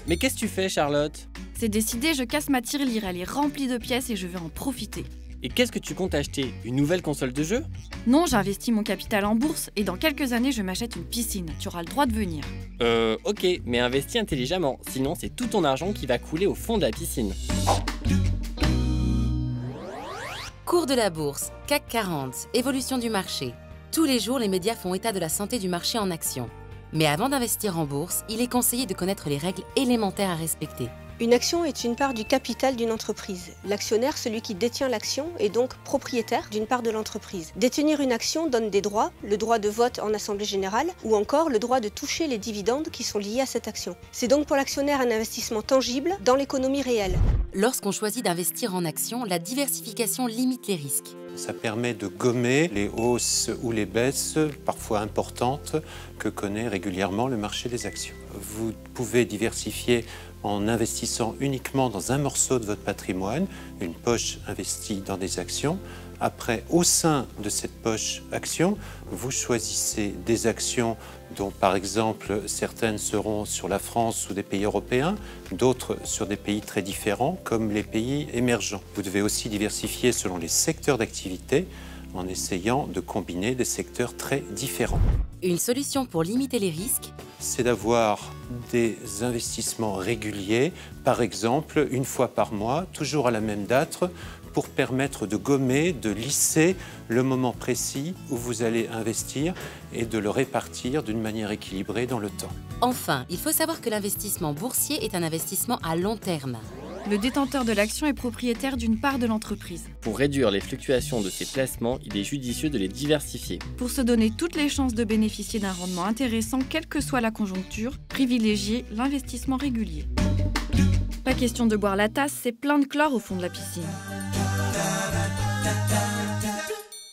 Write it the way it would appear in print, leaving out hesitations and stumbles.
Mais qu'est-ce que tu fais, Charlotte? C'est décidé, je casse ma tirelire, elle est remplie de pièces et je vais en profiter. Et qu'est-ce que tu comptes acheter? Une nouvelle console de jeu? Non, j'investis mon capital en bourse et dans quelques années, je m'achète une piscine. Tu auras le droit de venir. Ok, mais investis intelligemment, sinon c'est tout ton argent qui va couler au fond de la piscine. Cours de la bourse, CAC 40, évolution du marché. Tous les jours, les médias font état de la santé du marché en action. Mais avant d'investir en bourse, il est conseillé de connaître les règles élémentaires à respecter. Une action est une part du capital d'une entreprise. L'actionnaire, celui qui détient l'action, est donc propriétaire d'une part de l'entreprise. Détenir une action donne des droits, le droit de vote en assemblée générale, ou encore le droit de toucher les dividendes qui sont liés à cette action. C'est donc pour l'actionnaire un investissement tangible dans l'économie réelle. Lorsqu'on choisit d'investir en actions, la diversification limite les risques. Ça permet de gommer les hausses ou les baisses, parfois importantes, que connaît régulièrement le marché des actions. Vous pouvez diversifier en investissant uniquement dans un morceau de votre patrimoine, une poche investie dans des actions. Après, au sein de cette poche actions, vous choisissez des actions dont, par exemple, certaines seront sur la France ou des pays européens, d'autres sur des pays très différents, comme les pays émergents. Vous devez aussi diversifier selon les secteurs d'activité, en essayant de combiner des secteurs très différents. Une solution pour limiter les risques, c'est d'avoir des investissements réguliers, par exemple, une fois par mois, toujours à la même date, pour permettre de gommer, de lisser le moment précis où vous allez investir et de le répartir d'une manière équilibrée dans le temps. Enfin, il faut savoir que l'investissement boursier est un investissement à long terme. Le détenteur de l'action est propriétaire d'une part de l'entreprise. Pour réduire les fluctuations de ces placements, il est judicieux de les diversifier. Pour se donner toutes les chances de bénéficier d'un rendement intéressant, quelle que soit la conjoncture, privilégiez l'investissement régulier. Pas question de boire la tasse, c'est plein de chlore au fond de la piscine.